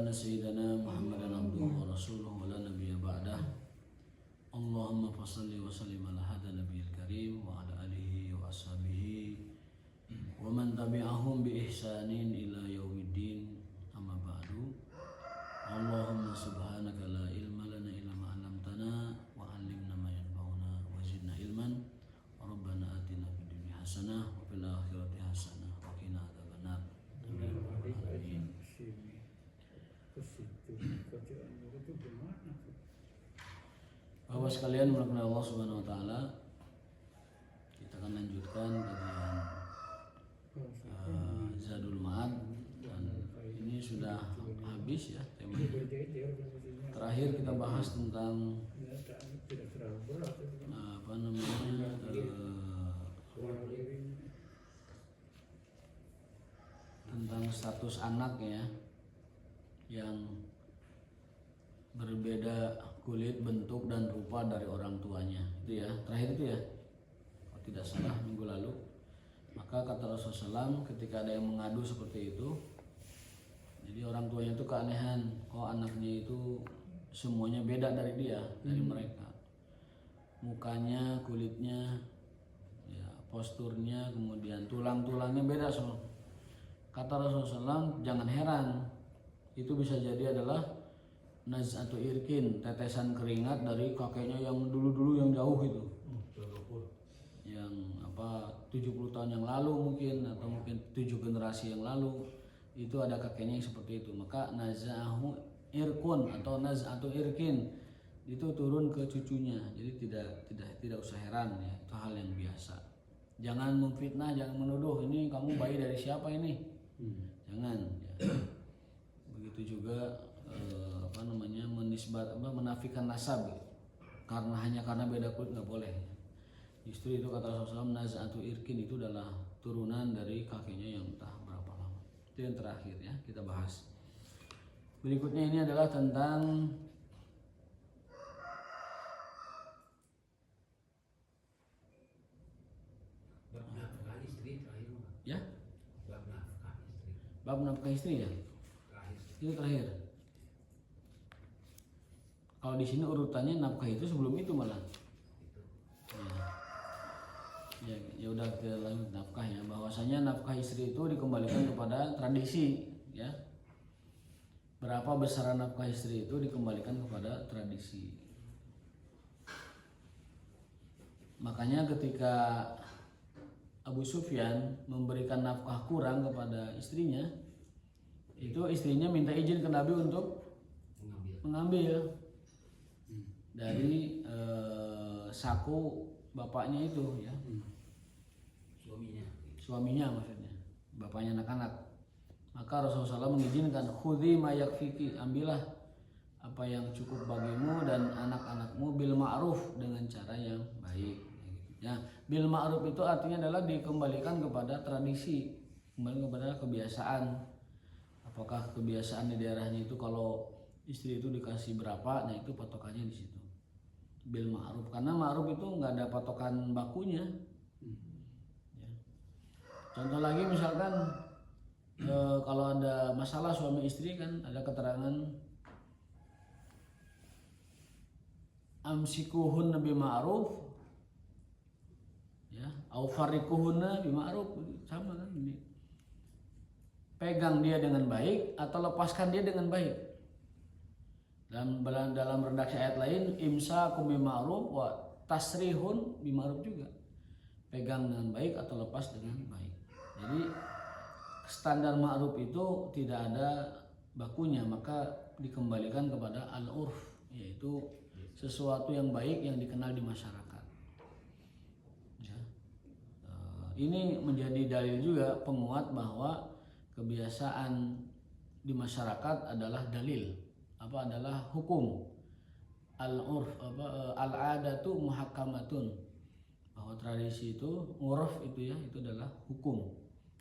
anna sayyidana Muhammadan abduhu wa rasuluhu wa la nabiyya ba'dah. Allahumma fassalli wa sallim ala hadha nabiyil karim wa ala alihi wa ashabihi wa man tabi'ahum bi ihsanin ila yaumiddin. Amma ba'du. Allahumma subhanaka la ilma lana illa ma 'allamtana wa 'allimna ma yanfa'una wa zidna ilman. Rabbana atina fid dunya hasanah wa fil akhirati hasanah wa qina adzabannar. Amin. Bapak sekalian, mudah-mudahan Allah Subhanahu wa taala, kita akan lanjutkan kajian Zadul Ma'ad, dan ini sudah habis ya tema. Terakhir kita bahas tentang tentang status anak ya, yang berbeda kulit, bentuk, dan rupa dari orang tuanya. Itu ya, terakhir itu ya, kalau tidak salah minggu lalu. Maka kata Rasulullah SAW, ketika ada yang mengadu seperti itu, jadi orang tuanya itu keanehan, kok anaknya itu semuanya beda dari dia, dari mereka. Mukanya, kulitnya, ya, posturnya, kemudian tulang-tulangnya beda semua. Kata Rasulullah SAW, jangan heran, itu bisa jadi adalah naz'atu irkin, tetesan keringat dari kakeknya yang dulu-dulu yang jauh itu, yang 70 tahun yang lalu mungkin, atau mungkin 7 generasi yang lalu, itu ada kakeknya yang seperti itu. Maka naz'ahu irkun atau naz'atu irkin itu turun ke cucunya. Jadi tidak usah heran ya, itu hal yang biasa. Jangan memfitnah, jangan menuduh ini kamu bayi dari siapa ini, jangan ya. Begitu juga menafikan nasab gitu. Hanya karena beda kulit nggak boleh. Justru itu kata Rasulullah, naz'atu irkin itu adalah turunan dari kakeknya yang entah berapa lama. Itu yang terakhir ya kita bahas. Berikutnya ini adalah tentang ya, bab nafkah istri ya. Itu terakhir. Kalau di sini urutannya nafkah itu sebelum itu malah. Ya udah kita lanjut nafkah ya. Bahwasanya nafkah istri itu dikembalikan kepada tradisi ya. Berapa besaran nafkah istri itu dikembalikan kepada tradisi. Makanya ketika Abu Sufyan memberikan nafkah kurang kepada istrinya, itu istrinya minta izin ke Nabi untuk mengambil dari saku bapaknya itu ya, suaminya maksudnya, bapaknya anak-anak. Maka Rasulullah SAW mengizinkan, khudhi ma yakfiki, ambillah apa yang cukup bagimu dan anak-anakmu bil ma'ruf, dengan cara yang baik ya. Bil ma'ruf itu artinya adalah dikembalikan kepada tradisi, kembali kepada kebiasaan. Apakah kebiasaan di daerahnya itu kalau istri itu dikasih berapa, nah itu patokannya di situ. Bil ma'ruf, karena ma'ruf itu nggak ada patokan bakunya. Ya. Contoh lagi misalkan kalau ada masalah suami istri kan ada keterangan amsikuhun bi ma'ruf, ya, au farikuhunna bi ma'ruf, sama kan ini. Pegang dia dengan baik atau lepaskan dia dengan baik. Dan dalam redaksi ayat lain, imsakum bima'ruf wa tasrihun bima'ruf juga. Pegang dengan baik atau lepas dengan baik. Jadi standar ma'ruf itu tidak ada bakunya, maka dikembalikan kepada al-urf, yaitu sesuatu yang baik yang dikenal di masyarakat. Ya. Ini menjadi dalil juga penguat bahwa kebiasaan di masyarakat adalah dalil, adalah hukum. Al-urf al-adatu muhakkamatun, bahwa tradisi itu, urf itu ya, itu adalah hukum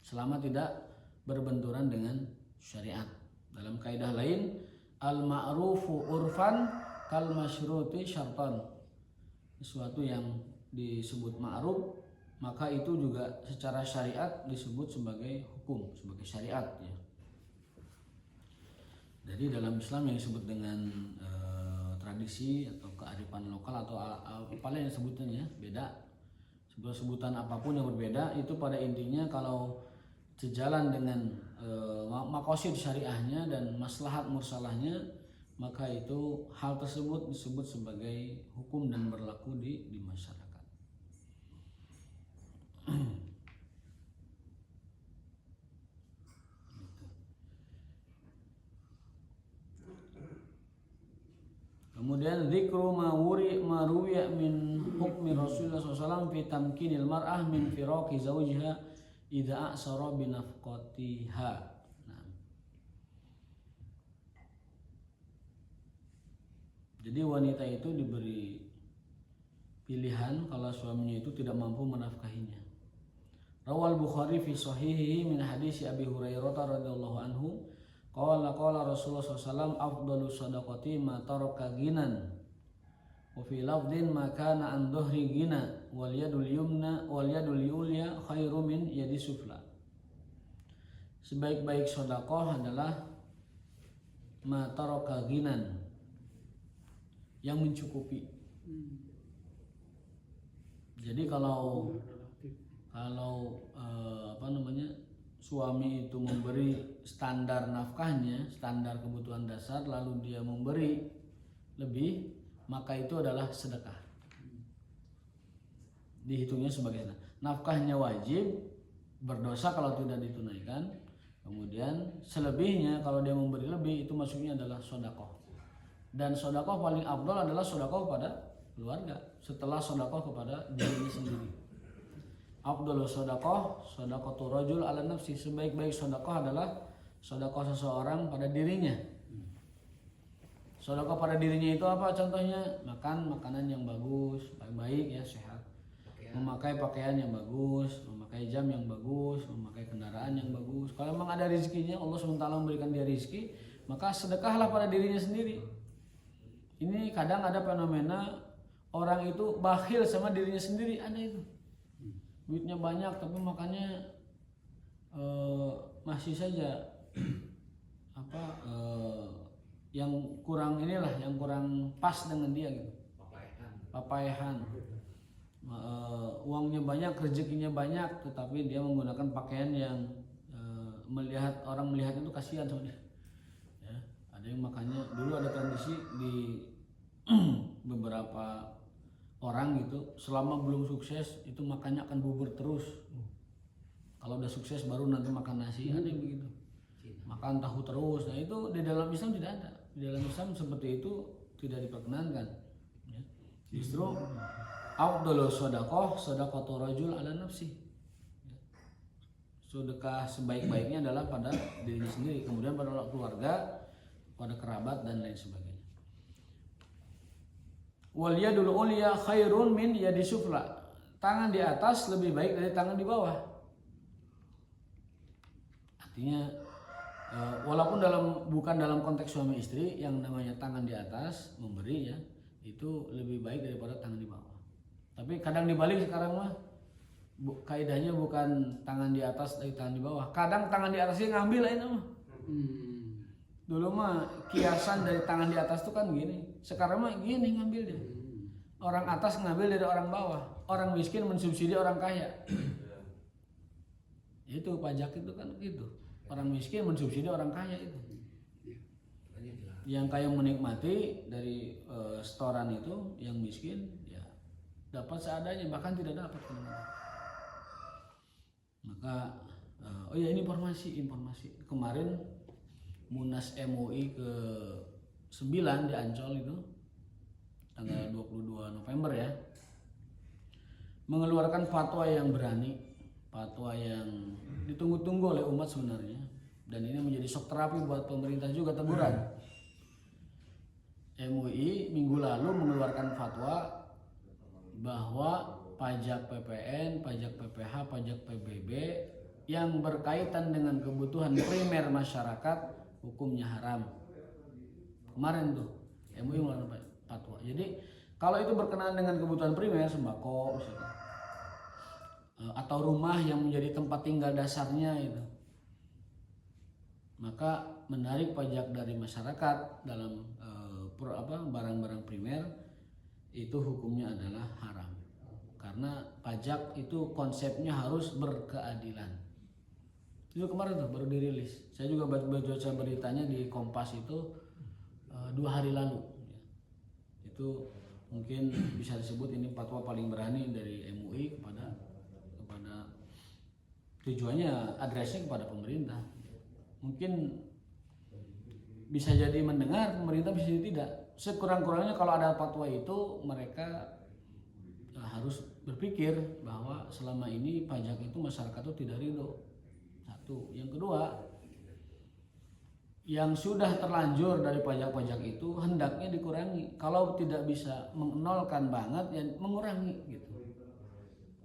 selama tidak berbenturan dengan syariat. Dalam kaidah lain, al-ma'rufu urfan kal masyruti syartan, sesuatu yang disebut ma'ruf maka itu juga secara syariat disebut sebagai hukum, sebagai syariat ya. Jadi dalam Islam yang disebut dengan tradisi atau kearifan lokal atau apalah yang sebutannya beda, sebutan apapun yang berbeda itu pada intinya kalau sejalan dengan maqasid syariahnya dan maslahat mursalahnya, maka itu hal tersebut disebut sebagai hukum dan berlaku di masyarakat. Kemudian dzikru ma ruwiya min hukmi Rasulullah SAW fi tamkinil mar'ah min firaqi zawjiha idza a'sara bi nafqatiha. Nah. Jadi wanita itu diberi pilihan kalau suaminya itu tidak mampu menafkahinya. Rawal Bukhari fi sahihihi min hadis Abi Hurairah radhiyallahu anhu qala Rasulullah SAW afdalu sadaqati ma taraka ginan wa fi lafdhin ma kana an dhuhri gina wal yadul yumna wal yadul ulya khairu min yadi sufla. Sebaik-baik sedekah adalah ma taraka ginan, yang mencukupi. Jadi kalau suami itu memberi standar nafkahnya, standar kebutuhan dasar, lalu dia memberi lebih, maka itu adalah sedekah. Dihitungnya sebagai nafkahnya wajib, berdosa kalau tidak ditunaikan. Kemudian selebihnya kalau dia memberi lebih, itu maksudnya adalah sedekah. Dan sedekah paling afdal adalah sedekah pada keluarga setelah sedekah kepada dirinya sendiri. Afdalus sedekah rajul ala nafsi, sebaik-baik sedekah adalah sedekah seseorang pada dirinya. Sedekah pada dirinya itu apa contohnya? Makan makanan yang bagus, baik-baik ya, sehat. Memakai pakaian yang bagus, memakai jam yang bagus, memakai kendaraan yang bagus. Kalau memang ada rezekinya, Allah SWT memberikan dia rezeki, maka sedekahlah pada dirinya sendiri. Ini kadang ada fenomena orang itu bakhil sama dirinya sendiri, ada itu. Duitnya banyak tapi makannya masih saja yang kurang inilah, yang kurang pas dengan dia gitu. Papayahan. Uangnya banyak, rezekinya banyak, tetapi dia menggunakan pakaian yang orang melihat itu kasihan sama dia. Ya, ada yang makanya dulu ada tradisi di beberapa orang gitu, selama belum sukses itu makannya akan bubur terus. Kalau udah sukses baru nanti makan nasi, ada yang begitu. Makan tahu terus. Nah itu di dalam Islam tidak ada. Di dalam Islam seperti itu tidak diperkenankan. Ya. Justru afdhalu shadaqatu rajul ala nafsi. Sedekah sebaik-baiknya adalah pada dirinya sendiri, kemudian pada keluarga, pada kerabat dan lain sebagainya. Wal yadul ulya khairun min yadi sufla. Tangan di atas lebih baik dari tangan di bawah. Artinya walaupun bukan dalam konteks suami istri, yang namanya tangan di atas memberi ya, itu lebih baik daripada tangan di bawah. Tapi kadang dibalik sekarang mah kaidahnya bukan tangan di atas dari tangan di bawah. Kadang tangan di atasnya ngambil aja mah. Dulu mah kiasan dari tangan di atas tuh kan gini. Sekarang mah gini ngambil dia. Orang atas ngambil dari orang bawah. Orang miskin mensubsidi orang kaya. Itu pajak itu kan gitu. Orang miskin mensubsidi orang kaya itu. Yang kaya menikmati dari setoran itu, yang miskin ya dapat seadanya, bahkan tidak dapat. Maka ini informasi kemarin Munas MUI ke 9 di Ancol itu tanggal 22 November ya, mengeluarkan fatwa yang berani, fatwa yang ditunggu-tunggu oleh umat sebenarnya, dan ini menjadi shock terapi buat pemerintah juga, teguran. MUI minggu lalu mengeluarkan fatwa bahwa pajak PPN, pajak PPH, pajak PBB yang berkaitan dengan kebutuhan primer masyarakat hukumnya haram. Kemarin tuh MUI mengeluarkan fatwa. Jadi kalau itu berkenaan dengan kebutuhan primer, sembako misalnya, atau rumah yang menjadi tempat tinggal dasarnya itu, maka menarik pajak dari masyarakat dalam barang-barang primer itu hukumnya adalah haram. Karena pajak itu konsepnya harus berkeadilan. Itu kemarin tuh baru dirilis. Saya juga baca beritanya di Kompas itu 2 hari lalu. Itu mungkin bisa disebut ini fatwa paling berani dari MUI kepada tujuannya adresnya kepada pemerintah. Mungkin bisa jadi mendengar, pemerintah bisa jadi tidak. Sekurang-kurangnya kalau ada fatwa itu mereka harus berpikir bahwa selama ini pajak itu masyarakat itu tidak ridho. Satu. Yang kedua, yang sudah terlanjur dari pajak-pajak itu hendaknya dikurangi. Kalau tidak bisa menolkan banget, ya mengurangi gitu.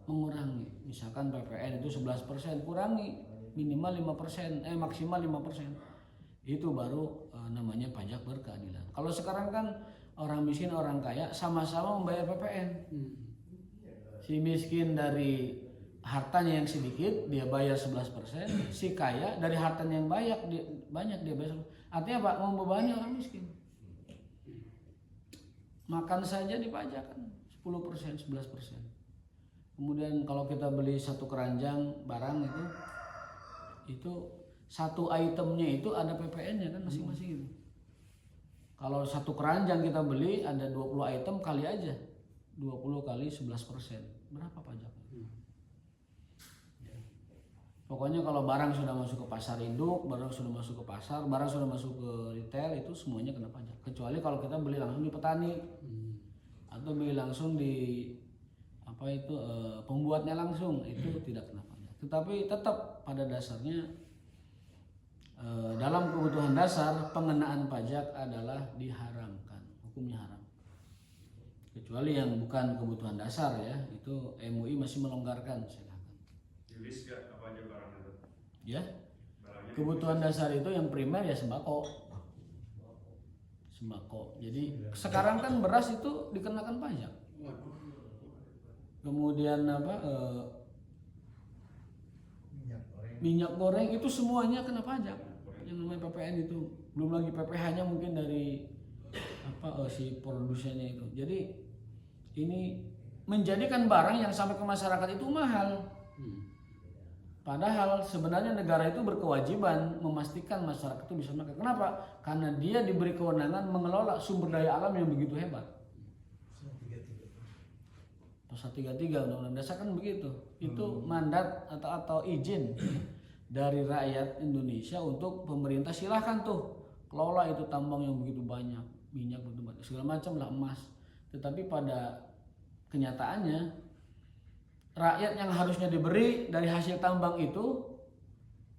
Mengurangi. Misalkan PPN itu 11%, kurangi minimal 5%, maksimal 5%. Itu baru namanya pajak berkeadilan. Kalau sekarang kan orang miskin, orang kaya sama-sama membayar PPN. Si miskin dari hartanya yang sedikit dia bayar 11%, si kaya dari hartanya yang banyak dia bayar. Artinya apa? Membebani orang miskin. Makan saja dipajakan 10%, 11%. Kemudian kalau kita beli satu keranjang barang itu satu itemnya itu ada PPN-nya kan masing-masing itu. Kalau satu keranjang kita beli ada 20 item kali aja 20 kali 11%. Berapa pajaknya? Pokoknya kalau barang sudah masuk ke pasar induk, barang sudah masuk ke pasar, barang sudah masuk ke retail itu semuanya kena pajak. Kecuali kalau kita beli langsung di petani atau beli langsung di pembuatnya langsung, itu tidak kena pajak. Tetapi tetap pada dasarnya dalam kebutuhan dasar pengenaan pajak adalah diharamkan, hukumnya haram. Kecuali yang bukan kebutuhan dasar ya, itu MUI masih melonggarkan, silakan. Tulis gak apa aja barang itu? Ya, kebutuhan dasar itu yang primer ya sembako. Jadi sekarang kan beras itu dikenakan pajak. Kemudian minyak goreng itu semuanya kena pajak. Yang namanya PPN itu, belum lagi PPh-nya mungkin dari si produsennya itu. Jadi ini menjadikan barang yang sampai ke masyarakat itu mahal. Padahal sebenarnya negara itu berkewajiban memastikan masyarakat itu bisa makan. Kenapa? Karena dia diberi kewenangan mengelola sumber daya alam yang begitu hebat. Pasal 33 Undang-Undang Dasar kan begitu. Itu mandat atau izin dari rakyat Indonesia untuk pemerintah, silahkan tuh kelola itu tambang yang begitu banyak, minyak begitu banyak, segala macam lah, emas. Tetapi pada kenyataannya rakyat yang harusnya diberi dari hasil tambang itu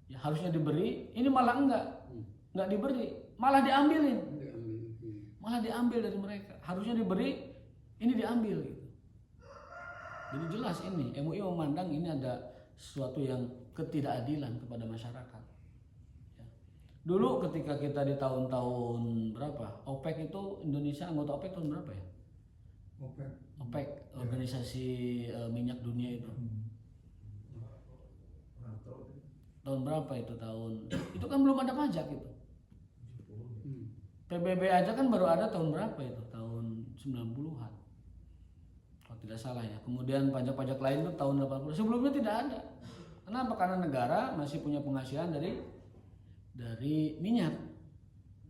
ya harusnya diberi, ini malah enggak diberi, malah diambil dari mereka. Harusnya diberi, ini diambil gitu. Jadi jelas ini MUI memandang ini ada sesuatu yang ketidakadilan kepada masyarakat. Ya. Dulu ketika kita di tahun-tahun berapa, OPEC itu Indonesia anggota OPEC tahun berapa ya? OPEC, organisasi minyak dunia itu. Tahun berapa itu tahun? Itu kan belum ada pajak itu. PBB aja kan baru ada tahun berapa itu? Tahun 90-an. Kalau tidak salah ya. Kemudian pajak-pajak lain itu tahun 80. Sebelumnya tidak ada. Kenapa? Karena negara masih punya penghasilan dari minyak.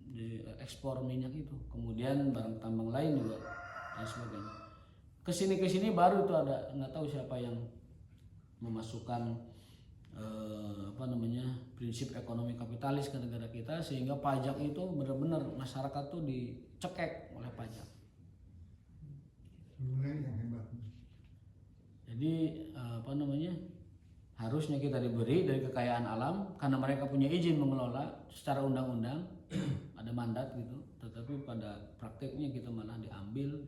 Di ekspor minyak itu. Kemudian barang tambang lain juga dan sebagainya. Kesini baru itu ada, nggak tahu siapa yang memasukkan prinsip ekonomi kapitalis ke negara kita sehingga pajak itu benar-benar masyarakat tuh dicekek oleh pajak. Jadi harusnya kita diberi dari kekayaan alam karena mereka punya izin mengelola secara undang-undang ada mandat gitu, tetapi pada prakteknya kita malah diambil.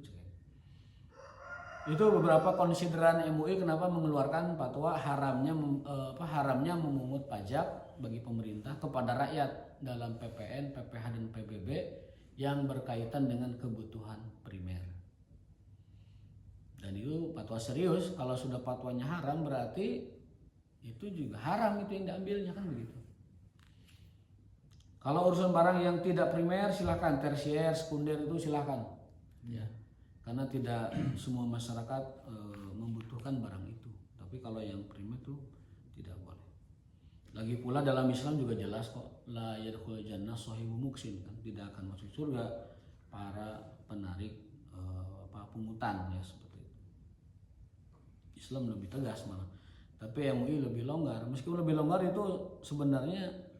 Itu beberapa konsideran MUI kenapa mengeluarkan fatwa haramnya memungut pajak bagi pemerintah kepada rakyat dalam PPN, PPh dan PBB yang berkaitan dengan kebutuhan primer. Dan itu fatwa serius. Kalau sudah fatwanya haram berarti itu juga haram itu yang diambilnya kan begitu. Kalau urusan barang yang tidak primer silakan, tersier, sekunder itu silakan. Ya. Karena tidak semua masyarakat membutuhkan barang itu. Tapi kalau yang primer itu tidak boleh. Lagi pula dalam Islam juga jelas kok, la yadkhulul jannah shahibu muksin, kan tidak akan masuk surga para penarik pungutan ya seperti itu. Islam lebih tegas malah. Tapi MUI lebih longgar. Meskipun lebih longgar itu sebenarnya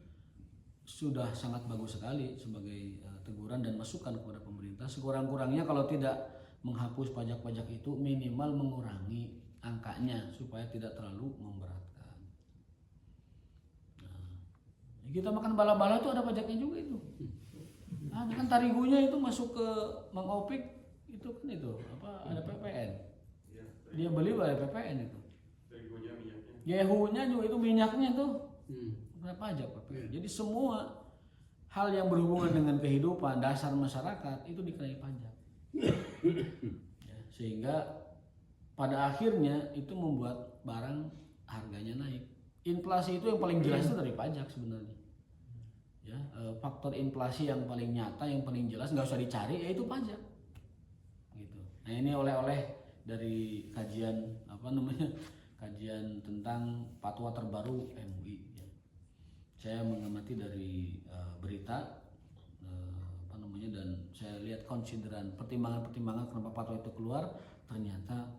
sudah sangat bagus sekali sebagai teguran dan masukan kepada pemerintah. Sekurang-kurangnya kalau tidak menghapus pajak-pajak itu minimal mengurangi angkanya supaya tidak terlalu memberatkan. Nah, kita makan bala-bala itu ada pajaknya juga itu. Nah, kan tarigunya itu masuk ke Mang Opik itu kan itu apa ada PPN. Dia beli ada PPN itu. Terigunya minyaknya. Yehunya juga itu minyaknya tuh. Berapa pajak PPN. Jadi semua hal yang berhubungan dengan kehidupan dasar masyarakat itu dikenai pajak. Ya, sehingga pada akhirnya itu membuat barang harganya naik. Inflasi itu yang paling jelas itu dari pajak sebenarnya. Ya, faktor inflasi yang paling nyata, yang paling jelas nggak usah dicari yaitu pajak. Gitu. Nah ini oleh-oleh dari kajian kajian tentang fatwa terbaru MUI. Ya. Saya mengamati dari berita dan saya lihat konsideran pertimbangan kenapa fatwa itu keluar, ternyata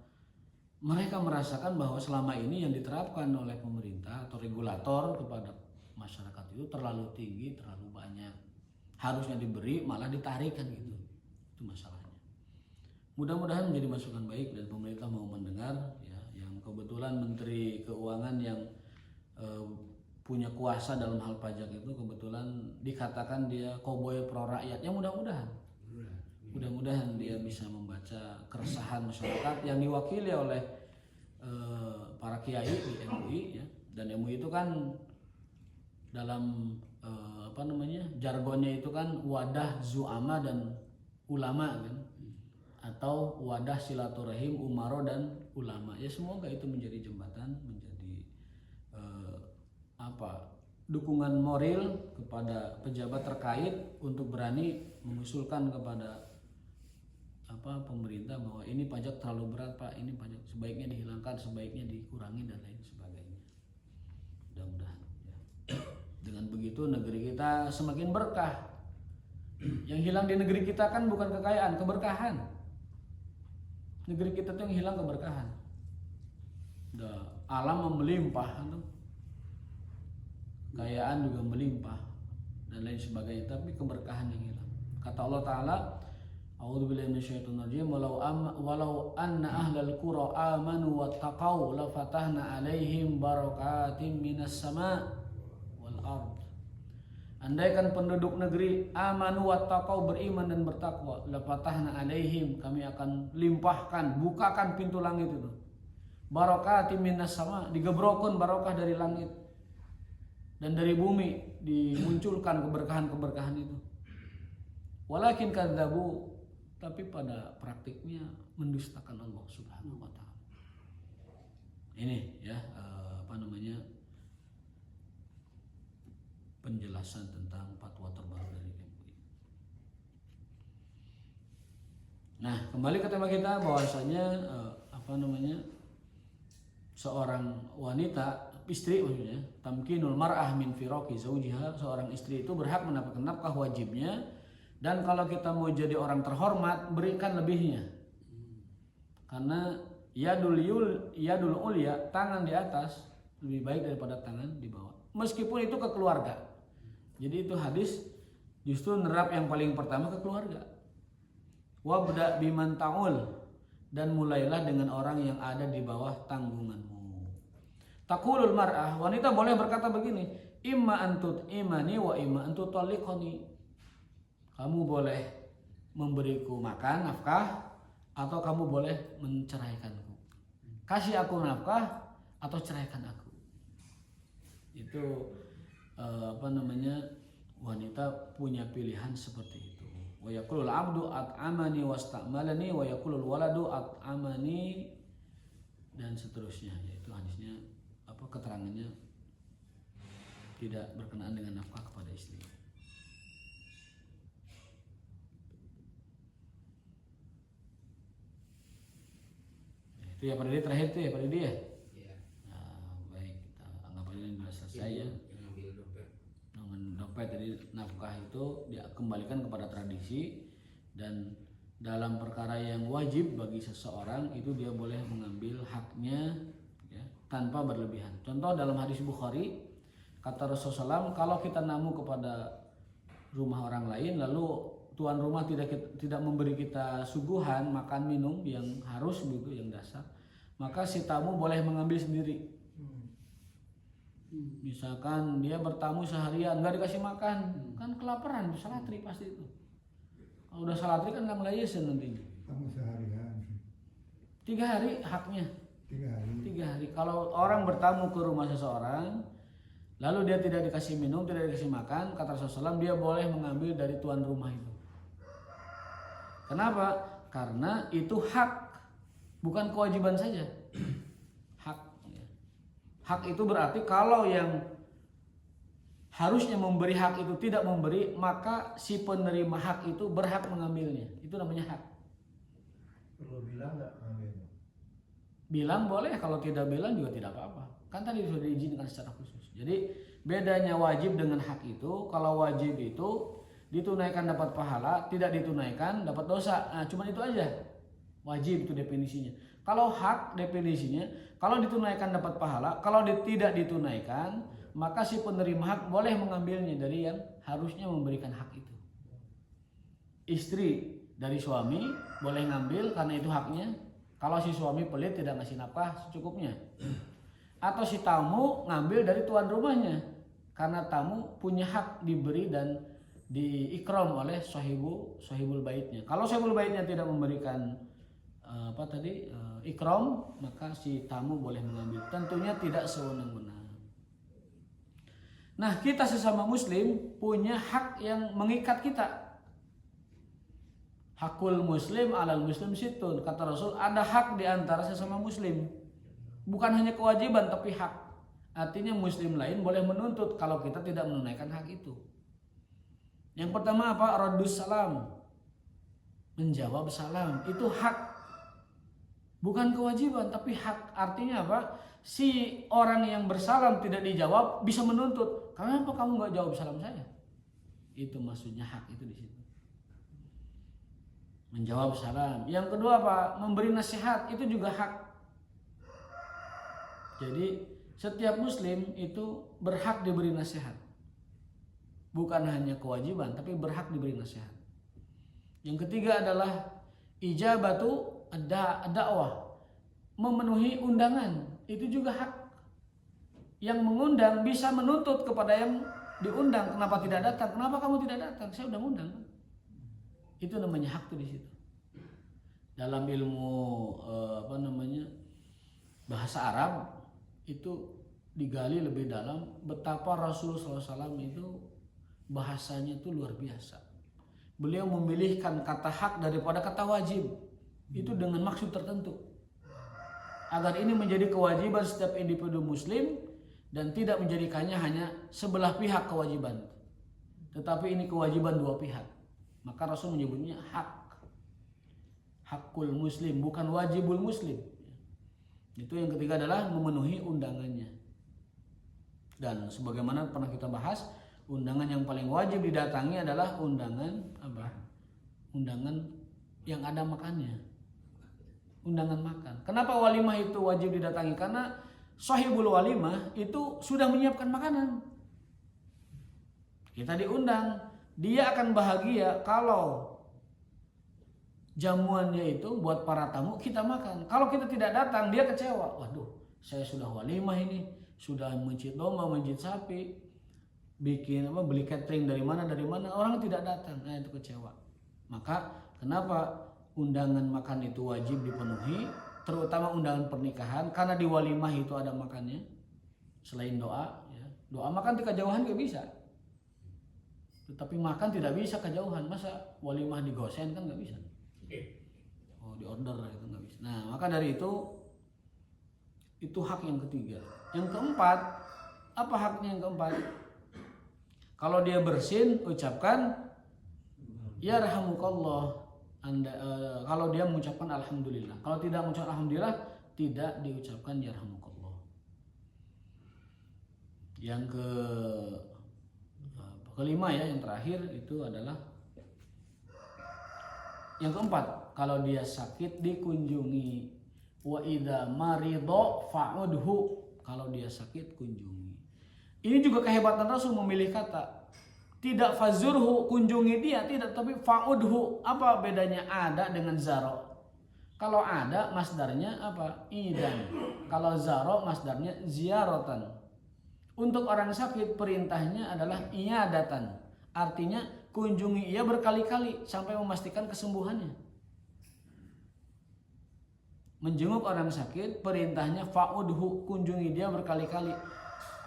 mereka merasakan bahwa selama ini yang diterapkan oleh pemerintah atau regulator kepada masyarakat itu terlalu tinggi, terlalu banyak. Harusnya diberi malah ditarik kan gitu. Itu masalahnya. Mudah-mudahan menjadi masukan baik dan pemerintah mau mendengar ya, yang kebetulan Menteri Keuangan yang punya kuasa dalam hal pajak itu kebetulan dikatakan dia koboi pro rakyat. Ya mudah-mudahan dia bisa membaca keresahan masyarakat yang diwakili oleh para kiai di MUI ya. Dan MUI itu kan dalam jargonnya itu kan wadah zu'ama dan ulama kan, atau wadah silaturahim umaro dan ulama. Ya semoga itu menjadi jembatan, menjadi dukungan moral kepada pejabat terkait untuk berani mengusulkan kepada pemerintah bahwa ini pajak terlalu berat Pak, ini pajak sebaiknya dihilangkan, sebaiknya dikurangi dan lain sebagainya. Mudah-mudahan ya. Dengan begitu negeri kita semakin berkah. Yang hilang di negeri kita kan bukan kekayaan, keberkahan. Negeri kita tuh yang hilang keberkahan. Alam melimpah tuh. Kekayaan juga melimpah dan lain sebagainya, tapi keberkahan yang hilang. Kata Allah Ta'ala, a'udzubillahi minasyaitonirrajim, walau anna ahlal qura amanu wattaqau la fatahna 'alaihim barakatim minas sama' wal ard. Andaikan penduduk negeri amanu wattaqau, beriman dan bertakwa, la fatahna 'alaihim, kami akan limpahkan, bukakan pintu langit itu. Barakatim minas sama', digebrokkan barokah dari langit dan dari bumi dimunculkan keberkahan-keberkahan itu. Walakin kadzabu, tapi pada praktiknya mendustakan Allah Subhanahu wa taala. Ini ya penjelasan tentang fatwa terbaru dari MUI. Nah, kembali ke tema kita bahwasanya seorang wanita, istri maksudnya, tamkinul mar'ah min firaqi zaujiha, seorang istri itu berhak mendapatkan nafkah wajibnya, dan kalau kita mau jadi orang terhormat berikan lebihnya. Karena yadul ulya, tangan di atas lebih baik daripada tangan di bawah. Meskipun itu ke keluarga. Jadi itu hadis justru nerap yang paling pertama ke keluarga. Wabda biman ta'ul, dan mulailah dengan orang yang ada di bawah tanggunganmu. Taqulul mar'ah, wanita boleh berkata begini, imma antut imani wa imma antut taliqani. Kamu boleh memberiku makan, nafkah, atau kamu boleh menceraikanku. Kasih aku nafkah atau ceraikan aku. Itu wanita punya pilihan seperti itu. Wa yaqulul 'abdu at'amani wasta'malani wa yaqulul waladu at'amani, dan seterusnya. Yaitu hadisnya keterangannya tidak berkenaan dengan nafkah kepada istri. Itu ya Pak Didi terakhir itu ya Pak Didi ya. Iya. Nah, baik kita anggap aja ini sudah selesai ya. Yang ambil dompet. Dengan dompet tadi nafkah itu dia kembalikan kepada tradisi, dan dalam perkara yang wajib bagi seseorang itu dia boleh mengambil haknya ya, tanpa berlebihan. Contoh dalam hadis Bukhari kata Rasulullah SAW, kalau kita namu kepada rumah orang lain lalu tuan rumah tidak memberi kita suguhan makan minum yang harus begitu, yang dasar, maka si tamu boleh mengambil sendiri. Misalkan dia bertamu seharian nggak dikasih makan, kan kelaparan, salatri pasti itu. Kalau udah salatri kan nggak ngelayesin nantinya. Kamu seharian 3 hari haknya. 3 hari. 3 hari. Kalau orang bertamu ke rumah seseorang, lalu dia tidak dikasih minum, tidak dikasih makan, kata Rasulullah SAW, dia boleh mengambil dari tuan rumah itu. Kenapa? Karena itu hak, bukan kewajiban saja. Hak. Hak itu berarti kalau yang harusnya memberi hak itu tidak memberi, maka si penerima hak itu berhak mengambilnya. Itu namanya hak. Perlu bilang nggak ngambilnya? Bilang boleh, kalau tidak bilang juga tidak apa-apa. Kan tadi sudah diizinkan secara khusus. Jadi bedanya wajib dengan hak itu, kalau wajib itu ditunaikan dapat pahala, tidak ditunaikan dapat dosa. Nah, cuma itu aja. Wajib itu definisinya. Kalau hak definisinya, kalau ditunaikan dapat pahala, kalau tidak ditunaikan, maka si penerima hak boleh mengambilnya dari yang harusnya memberikan hak itu. Istri dari suami boleh ngambil karena itu haknya, kalau si suami pelit tidak ngasih nafkah secukupnya. Atau si tamu ngambil dari tuan rumahnya, karena tamu punya hak diberi dan diikram oleh sahibul baitnya. Kalau sahibul baitnya tidak memberikan ikram, maka si tamu boleh mengambil. Tentunya tidak sewenang-wenang. Nah, kita sesama muslim punya hak yang mengikat kita. Hakul muslim alal muslim situn. Kata Rasul, ada hak di antara sesama muslim. Bukan hanya kewajiban tapi hak. Artinya muslim lain boleh menuntut kalau kita tidak menunaikan hak itu. Yang pertama apa? Raddus salam. Menjawab salam. Itu hak. Bukan kewajiban tapi hak. Artinya apa? Si orang yang bersalam tidak dijawab bisa menuntut. Kenapa kamu nggak jawab salam saya? Itu maksudnya hak itu di situ. Menjawab salam. Yang kedua apa? Memberi nasihat. Itu juga hak. Jadi setiap muslim itu berhak diberi nasihat. Bukan hanya kewajiban tapi berhak diberi nasihat. Yang ketiga adalah ijabatu ad-da'wah. Memenuhi undangan. Itu juga hak. Yang mengundang bisa menuntut kepada yang diundang, kenapa tidak datang? Kenapa kamu tidak datang? Saya udah undang. Itu namanya hak tuh di situ. Dalam ilmu bahasa Arab itu digali lebih dalam betapa Rasulullah SAW itu bahasanya itu luar biasa. Beliau memilihkan kata hak daripada kata wajib. Itu dengan maksud tertentu. Agar ini menjadi kewajiban setiap individu muslim dan tidak menjadikannya hanya sebelah pihak kewajiban. Tetapi ini kewajiban dua pihak. Maka Rasul menyebutnya hak. Hakul muslim, bukan wajibul muslim. Itu yang ketiga adalah memenuhi undangannya. Dan sebagaimana pernah kita bahas, undangan yang paling wajib didatangi adalah undangan apa? Undangan yang ada makannya. Undangan makan. Kenapa walimah itu wajib didatangi? Karena sahibul walimah itu sudah menyiapkan makanan. Kita diundang, dia akan bahagia kalau jamuannya itu buat para tamu kita makan. Kalau kita tidak datang, dia kecewa. Waduh, saya sudah walimah ini, sudah mencit domba, mencit sapi, beli catering dari mana, orang tidak datang. Nah, itu kecewa. Maka kenapa undangan makan itu wajib dipenuhi, terutama undangan pernikahan, karena di walimah itu ada makannya. Selain doa, ya. Doa makan di kejauhan gak bisa. Tetapi makan tidak bisa kejauhan. Masa walimah digosen kan gak bisa. Oh, di order itu nggak bisa. Nah, maka dari itu hak yang ketiga. Yang keempat, apa haknya yang keempat? Kalau dia bersin, ucapkan ya rahamukallah. Kalau dia mengucapkan alhamdulillah. Kalau tidak mengucapkan alhamdulillah, tidak diucapkan yarhamukallah. Yang kelima ya, yang terakhir itu adalah yang keempat, kalau dia sakit dikunjungi. Wa idza maridha fa'udhu, kalau dia sakit kunjungi. Ini juga kehebatan Rasul memilih kata. Tidak fazurhu, kunjungi dia, tidak, tapi fa'udhu. Apa bedanya ada dengan zaro? Kalau ada masdarnya apa? Idan. Kalau zaro masdarnya ziaratan. Untuk orang sakit perintahnya adalah iyadatan. Artinya kunjungi ia berkali-kali sampai memastikan kesembuhannya. Menjenguk orang sakit perintahnya fa'udhu, kunjungi dia berkali-kali.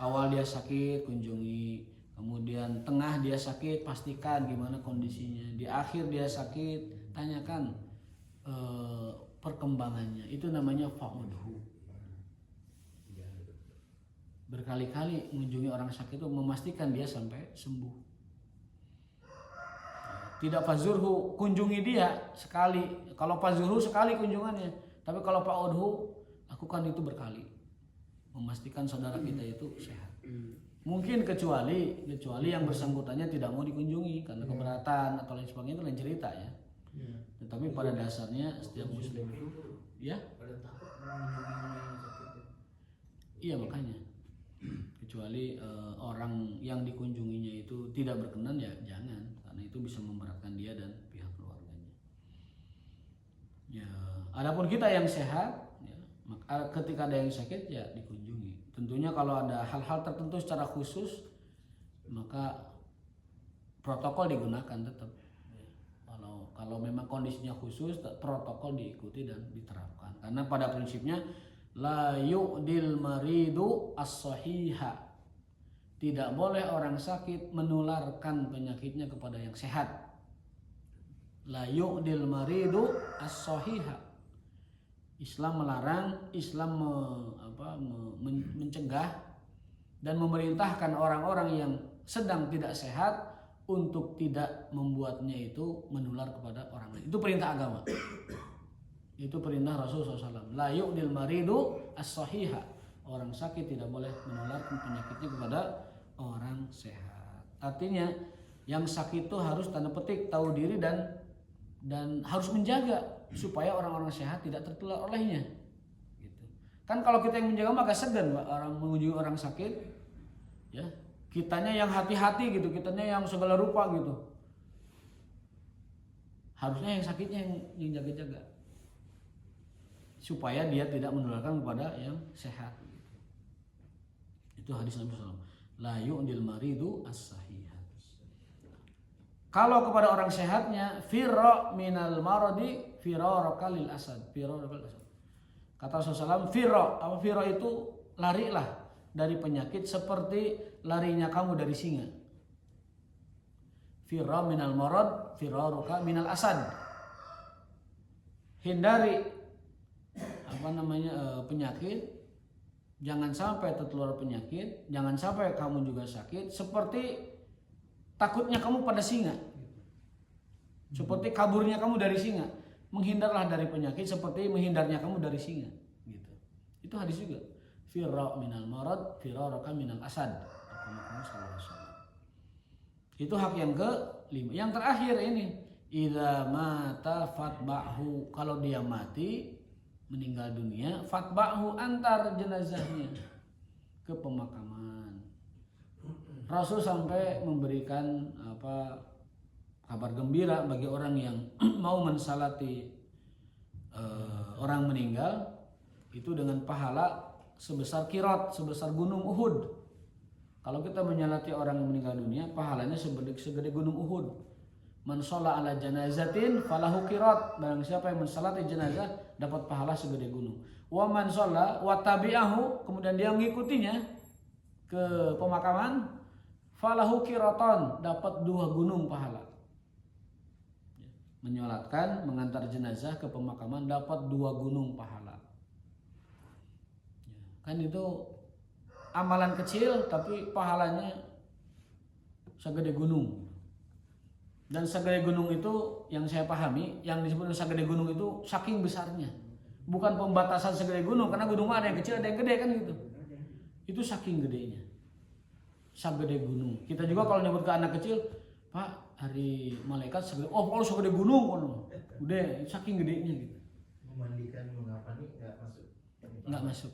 Awal dia sakit kunjungi, kemudian tengah dia sakit pastikan gimana kondisinya, di akhir dia sakit tanyakan perkembangannya. Itu namanya fa'udhu. Berkali-kali mengunjungi orang sakit itu memastikan dia sampai sembuh. Tidak fazurhu, kunjungi dia sekali. Kalau fazurhu sekali kunjungannya, tapi kalau fa'udhu lakukan itu berkali, memastikan saudara kita itu sehat. Mungkin kecuali yang bersangkutannya tidak mau dikunjungi karena keberatan atau lain sebagainya, itu lain cerita ya. Tetapi pada dasarnya setiap muslim itu ya, iya makanya kecuali orang yang dikunjunginya itu tidak berkenan ya jangan, karena itu bisa memberatkan dia dan pihak keluarganya. Ya, adapun kita yang sehat ya, maka ketika ada yang sakit ya dikunjungi. Tentunya kalau ada hal-hal tertentu secara khusus maka protokol digunakan tetap. Kalau memang kondisinya khusus, protokol diikuti dan diterapkan. Karena pada prinsipnya la yu'dil maridu as-sahiha. Tidak boleh orang sakit menularkan penyakitnya kepada yang sehat. La yu'dil maridu as-sahiha. Islam melarang, Islam mencegah dan memerintahkan orang-orang yang sedang tidak sehat untuk tidak membuatnya itu menular kepada orang lain. Itu perintah agama. Itu perintah Rasulullah SAW. La yu'dil maridu as-sahiha. Orang sakit tidak boleh menularkan penyakitnya kepada orang sehat. Artinya yang sakit itu harus tanda petik tahu diri dan harus menjaga supaya orang-orang sehat tidak tertular olehnya. Gitu. Kan kalau kita yang menjaga maka segan orang mengunjungi orang sakit, ya. Kitanya yang hati-hati gitu, kitanya yang segala rupa gitu. Harusnya yang sakitnya yang jaga-jaga. Supaya dia tidak menularkan kepada yang sehat. Itu hadis Nabi SAW. La yu'dil maridu as-sahihat. Kalau kepada orang sehatnya, firra minal maradi firaraka lil asad. Kata Rasulullah SAW, firra. Apa firra itu? Larilah dari penyakit seperti larinya kamu dari singa. Firra minal marad firaruka minal asad. Hindari penyakit, jangan sampai tertular penyakit, jangan sampai kamu juga sakit seperti takutnya kamu pada singa. Seperti kaburnya kamu dari singa. Menghindarlah dari penyakit seperti menghindarnya kamu dari singa gitu. Itu hadis juga. Firra minal marad firaraka minal asad. Itu hak yang ke-5. Yang terakhir ini, idza mata fatba'hu, kalau dia mati meninggal dunia, fatba'hu, antar jenazahnya ke pemakaman. Rasul sampai memberikan kabar gembira bagi orang yang mau mensalati orang meninggal itu dengan pahala sebesar kirat, sebesar gunung Uhud. Kalau kita menyalati orang yang meninggal dunia, pahalanya segede gunung Uhud. Man shalla ala janazatin falahu kirat. Barang siapa yang mensalati jenazah dapat pahala segede gunung. Wa man shalla wa tabi'ahu, kemudian dia mengikutinya ke pemakaman, falahu kiraton, dapat 2 gunung pahala. Menyolatkan, mengantar jenazah ke pemakaman dapat 2 gunung pahala. Kan itu amalan kecil tapi pahalanya segede gunung. Dan segede gunung itu yang saya pahami, yang disebut segede gunung itu saking besarnya. Bukan pembatasan segede gunung, karena gunung ada yang kecil ada yang gede kan gitu. Itu saking gedenya, segede gunung. Kita juga kalau nyebut ke anak kecil, Pak, hari malaikat segede, oh kalau segede gunung, udah saking gedenya gitu. Memandikan mengapani nggak masuk. Nggak masuk.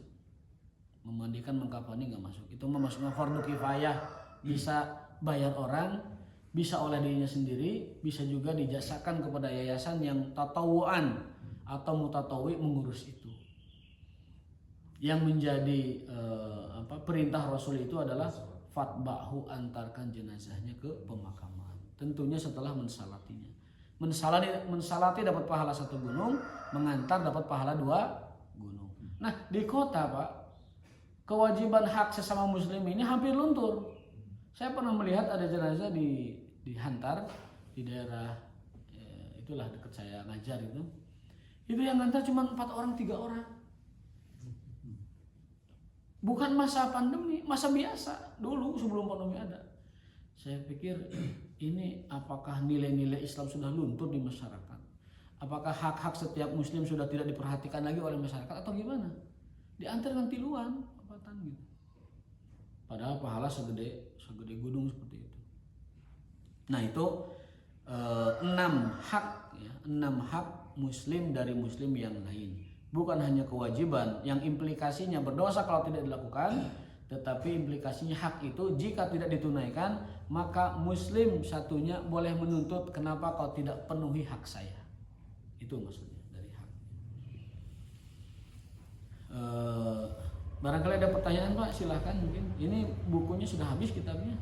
Memandikan mengkapani nggak masuk. Itu masuknya fardu kifayah, bisa bayar orang, bisa oleh dirinya sendiri, bisa juga dijasakan kepada yayasan yang tatawuan atau mutatawi mengurus itu. Yang menjadi perintah Rasul itu adalah fatba'hu, antarkan jenazahnya ke pemakaman. Tentunya setelah mensalatinya. Mensalati dapat pahala 1 gunung, mengantar dapat pahala 2 gunung. Nah di kota Pak, kewajiban hak sesama muslim ini hampir luntur. Saya pernah melihat ada jenazah dihantar di daerah itulah dekat saya ngajar itu. Itu yang ngantar cuma 4 orang 3 orang. Bukan masa pandemi, masa biasa dulu sebelum pandemi ada. Saya pikir ini apakah nilai-nilai Islam sudah luntur di masyarakat? Apakah hak-hak setiap muslim sudah tidak diperhatikan lagi oleh masyarakat atau gimana? Diantar dengan tiluan, apatan gitu. Padahal pahala segede gunung seperti itu. Nah itu 6 hak ya, 6 hak muslim dari muslim yang lain. Bukan hanya kewajiban yang implikasinya berdosa kalau tidak dilakukan, tetapi implikasinya hak itu jika tidak ditunaikan, maka muslim satunya boleh menuntut, kenapa kau tidak penuhi hak saya. Itu maksudnya dari hak. Barangkali ada pertanyaan Pak, silahkan mungkin. Ini bukunya sudah habis, kitabnya,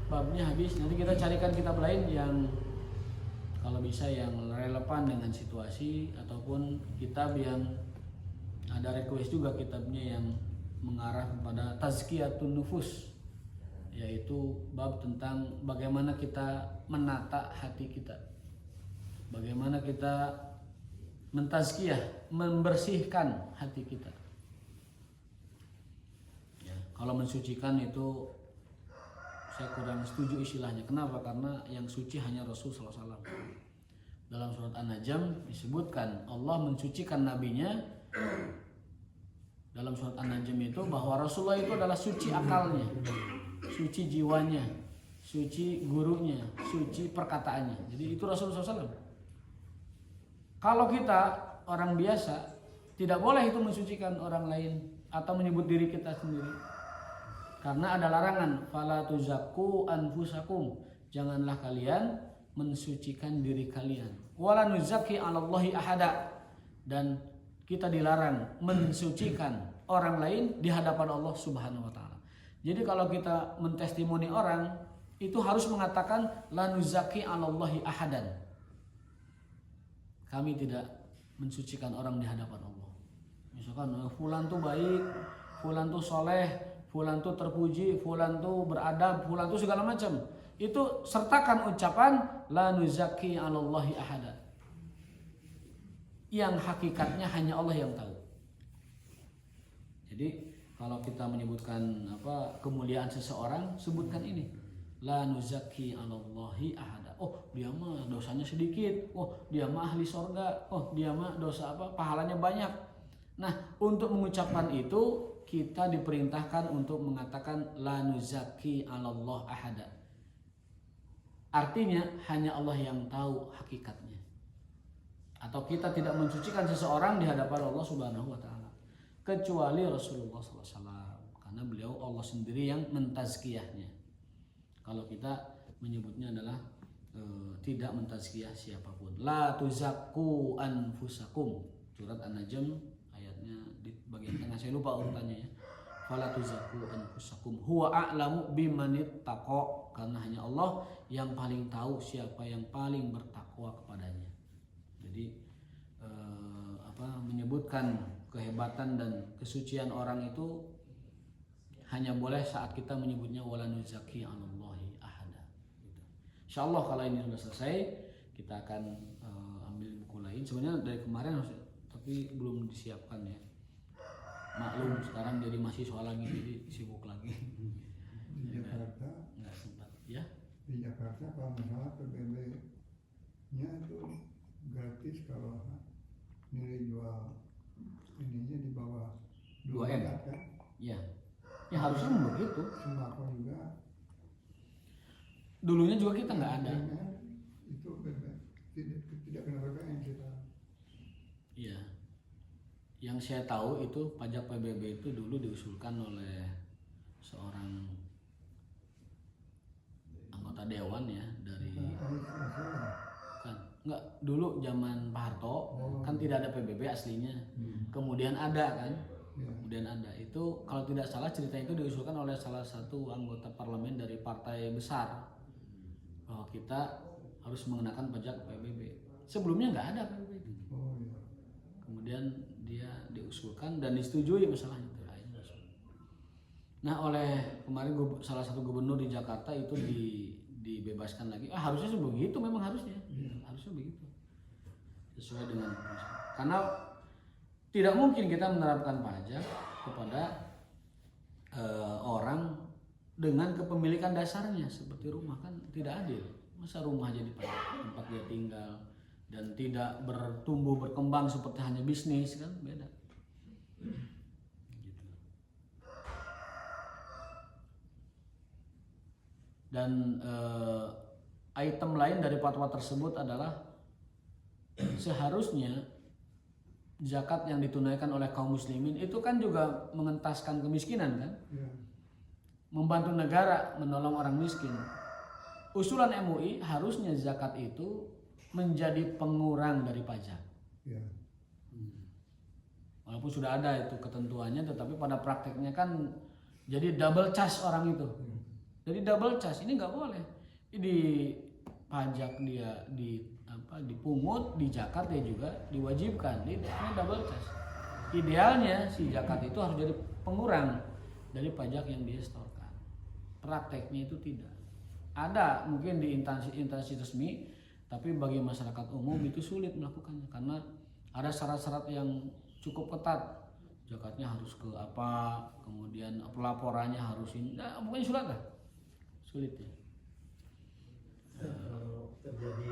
babnya habis. Nanti kita carikan kitab lain yang kalau bisa yang relevan dengan situasi, ataupun kitab yang ada request juga kitabnya yang mengarah kepada tazkiyatun nufus, yaitu bab tentang bagaimana kita menata hati kita, bagaimana kita mentazkiyah, membersihkan hati kita. Ya, kalau mensucikan itu saya kurang setuju istilahnya. Kenapa? Karena yang suci hanya Rasul SAW. Dalam surat An-Najm disebutkan Allah mensucikan nabinya. Dalam surat An-Najm itu bahwa Rasulullah itu adalah suci akalnya, suci jiwanya, suci gurunya, suci perkataannya. Jadi itu Rasulullah SAW. Kalau kita orang biasa, tidak boleh itu mensucikan orang lain atau menyebut diri kita sendiri. Karena ada larangan, fala tuzakku anfusakum, janganlah kalian mensucikan diri kalian. Wala nuzaki 'alallahi ahada, dan kita dilarang mensucikan orang lain di hadapan Allah Subhanahu wa taala. Jadi kalau kita mentestimoni orang, itu harus mengatakan la nuzaki 'alallahi ahadan. Kami tidak mensucikan orang di hadapan Allah. Misalkan fulan tuh baik, fulan tuh soleh, fulan tuh terpuji, fulan tuh beradab, fulan tuh segala macam. Itu sertakan ucapan la nuzaki 'alallahi ahada. Yang hakikatnya hanya Allah yang tahu. Jadi kalau kita menyebutkan kemuliaan seseorang, sebutkan ini. La nuzaki 'alallahi ahada. Oh, dia mah dosanya sedikit. Oh, dia mah ahli sorga. Oh, dia mah dosa pahalanya banyak. Nah, untuk mengucapkan itu kita diperintahkan untuk mengatakan la nuzaki 'alallah ahada. Artinya hanya Allah yang tahu hakikatnya. Atau kita tidak mensucikan seseorang di hadapan Allah Subhanahu wa taala kecuali Rasulullah SAW, karena beliau Allah sendiri yang mentazkiyahnya. Kalau kita menyebutnya adalah tidak mentazkiyah siapapun. La tuzakku anfusakum. Surat An-Najm ayatnya di bagian tengah, saya lupa urutannya ya. Fala tuzakku anfusakum huwa a'lamu bimanit taqa, karena hanya Allah yang paling tahu siapa yang paling bertakwa kepadanya. Jadi menyebutkan kehebatan dan kesucian orang itu hanya boleh saat kita menyebutnya wala nuzaki 'alallahi ahada. Gitu. Insyaallah kalau ini sudah selesai, kita akan ambil buku lain. Sebenarnya dari kemarin tapi belum disiapkan ya. Maklum sekarang jadi mahasiswa lagi, jadi sibuk lagi. Di Jakarta nggak sempat ya. Di Jakarta kalau misalnya PBB-nya itu gratis kalau nilai jual ininya di bawah 2 M. kan? Ya, ya harusnya begitu. Sembako juga. Dulunya juga kita nggak ada. Itu tidak kena BPN kita. Iya. Yang saya tahu itu pajak PBB itu dulu diusulkan oleh seorang anggota dewan ya dari kan nggak dulu zaman Pak Harto kan tidak ada PBB aslinya. Kemudian ada kan. Kemudian ada itu kalau tidak salah cerita itu diusulkan oleh salah satu anggota parlemen dari partai besar bahwa kita harus mengenakan pajak PBB. Sebelumnya nggak ada PBB itu. Kemudian dia diusulkan dan disetujui masalah itu. Nah oleh kemarin salah satu gubernur di Jakarta itu dibebaskan lagi. Harusnya sih begitu, memang harusnya begitu sesuai dengan karena tidak mungkin kita menerapkan pajak kepada orang dengan kepemilikan dasarnya seperti rumah kan tidak adil. Masa rumah jadi tempat dia tinggal dan tidak bertumbuh berkembang seperti hanya bisnis kan beda. Gitu. Dan item lain dari fatwa tersebut adalah seharusnya zakat yang ditunaikan oleh kaum muslimin itu kan juga mengentaskan kemiskinan kan, membantu negara menolong orang miskin. Usulan MUI harusnya zakat itu menjadi pengurang dari pajak. Walaupun sudah ada itu ketentuannya, tetapi pada prakteknya kan jadi double charge orang itu. Jadi double charge ini nggak boleh. Di pajak dia dipungut, di zakat dia juga diwajibkan. Ini double charge. Idealnya si zakat itu harus jadi pengurang dari pajak yang dia setorkan. Prakteknya itu tidak. Ada mungkin di instansi resmi, tapi bagi masyarakat umum itu sulit melakukannya karena ada syarat-syarat yang cukup ketat. Zakatnya harus ke apa, kemudian pelaporannya harus ini, nah, pokoknya surat lah, sulit ya. Kalau terjadi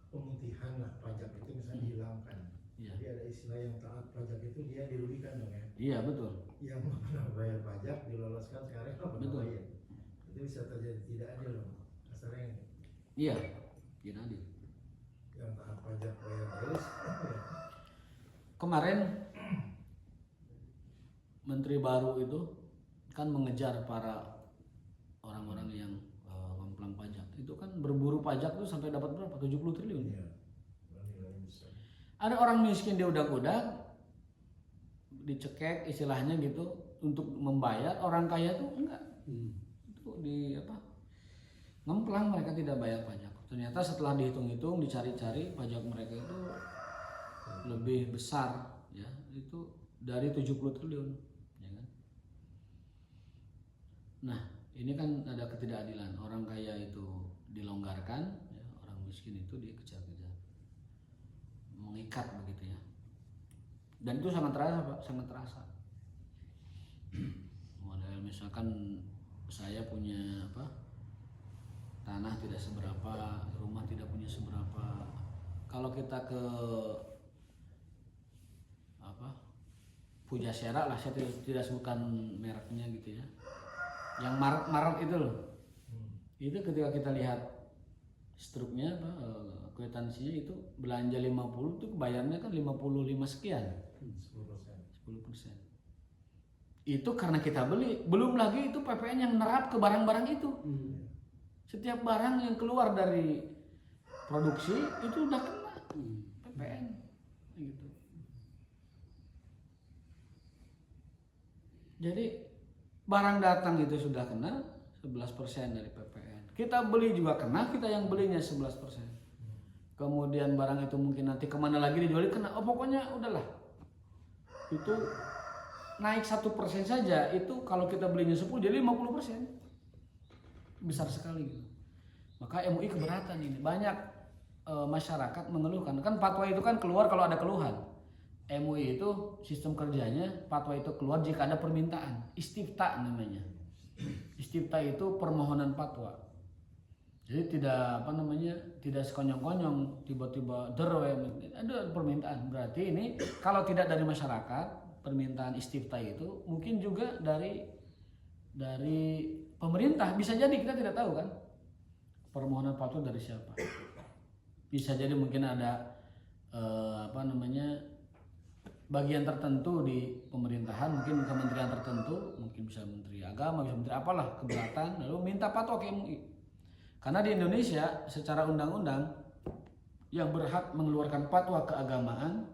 pemutihan lah pajak itu misalnya dihilangkan, jadi ada istilah yang taat pajak itu dia dirugikan dong ya. Iya betul. Yang mau pernah bayar pajak diloloskan sekarang nggak pernah Betul. bayar. Itu bisa terjadi tidak adil dong. Kasarnya ini. Iya, tidak adil. Yang taat pajak bayar terus. Kemarin menteri baru itu kan mengejar para orang-orang yang pemplang pajak. Itu kan berburu pajak tuh sampai dapat berapa? 70 triliun. Iya. Nilai besar. Ada orang miskin dia udah dicekek istilahnya gitu untuk membayar, orang kaya tuh enggak. Itu ngemplang, mereka tidak bayar pajak. Ternyata setelah dihitung-hitung, dicari-cari pajak mereka itu lebih besar ya, itu dari 70 triliun ya kan. Nah, ini kan ada ketidakadilan. Orang kaya itu dilonggarkan ya, orang miskin itu dikejar-kejar. Mengikat begitu ya. Dan itu sangat terasa, Pak, sangat terasa. Model misalkan saya punya tanah tidak seberapa, rumah tidak punya seberapa. Kalau kita ke Pujasera lah, saya tidak sebutkan mereknya gitu ya. Yang Maret itu loh. Itu ketika kita lihat struknya kwitansinya itu belanja 50 itu bayarnya kan 55 sekian. 10%. Itu karena kita beli, belum lagi itu PPN yang nerap ke barang-barang itu. Setiap barang yang keluar dari produksi itu udah kena PPN gitu. Jadi barang datang itu sudah kena 11% dari PPN. Kita beli juga kena, kita yang belinya 11%. Kemudian barang itu mungkin nanti kemana lagi dijual kena. Pokoknya udahlah. Itu naik 1% saja, itu kalau kita belinya 10 jadi 50%. Besar sekali gitu. Maka MUI keberatan ini. Banyak masyarakat mengeluhkan. Kan fatwa itu kan keluar kalau ada keluhan. MUI itu sistem kerjanya, fatwa itu keluar jika ada permintaan. Istifta namanya. Istifta itu permohonan fatwa. Jadi tidak tidak sekonyong-konyong tiba-tiba ada permintaan. Berarti ini kalau tidak dari masyarakat, permintaan istifta itu mungkin juga dari pemerintah. Bisa jadi, kita tidak tahu kan permohonan fatwa dari siapa. Bisa jadi mungkin ada bagian tertentu di pemerintahan, mungkin kementerian tertentu, mungkin bisa menteri agama, bisa menteri apalah, keberatan, lalu minta fatwa ke MUI. Karena di Indonesia secara undang-undang yang berhak mengeluarkan fatwa keagamaan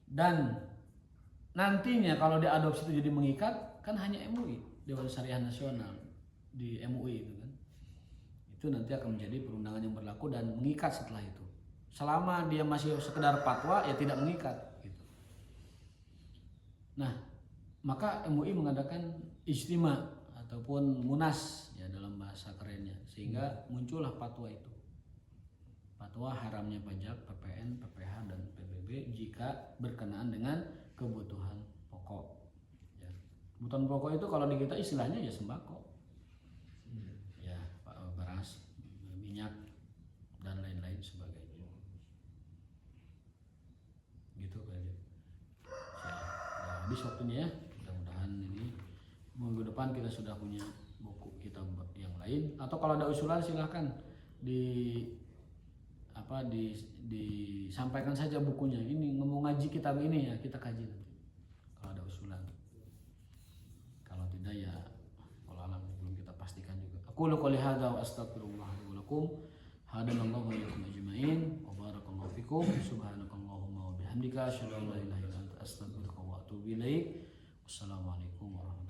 dan nantinya kalau diadopsi itu jadi mengikat kan hanya MUI, Dewan Syariah Nasional di MUI itu kan. Itu nanti akan menjadi perundangan yang berlaku dan mengikat setelah itu. Selama dia masih sekedar fatwa ya tidak mengikat gitu. Nah, maka MUI mengadakan ijtima ataupun munas ya dalam bahasa kerennya, sehingga muncullah fatwa itu. Fatwa haramnya pajak PPN, PPH dan PBB jika berkenaan dengan kebutuhan pokok. Ya. Kebutuhan pokok itu kalau di kita istilahnya ya sembako. Ya, beras, minyak dan lain-lain sebagainya. Gitu kali. Ya, habis waktunya ya. Mudah-mudahan ini minggu depan kita sudah punya buku kitab yang lain, atau kalau ada usulan silahkan disampaikan saja bukunya. Ini mau ngaji kitab ini ya kita kaji nanti. Kalau ada usulan. Kalau tidak ya kalau alam belum kita pastikan juga. Aku qouli hadza wa astaghfirullah li wa lakum. Hadanallahu wa iyyakum ajma'in. Wa barakallahu fikum. Subhanakallahumma wa bihamdika asyhadu an la ilaha illa anta astaghfiruka wa atubu ilaik. Wassalamualaikum warahmatullahi wabarakatuh.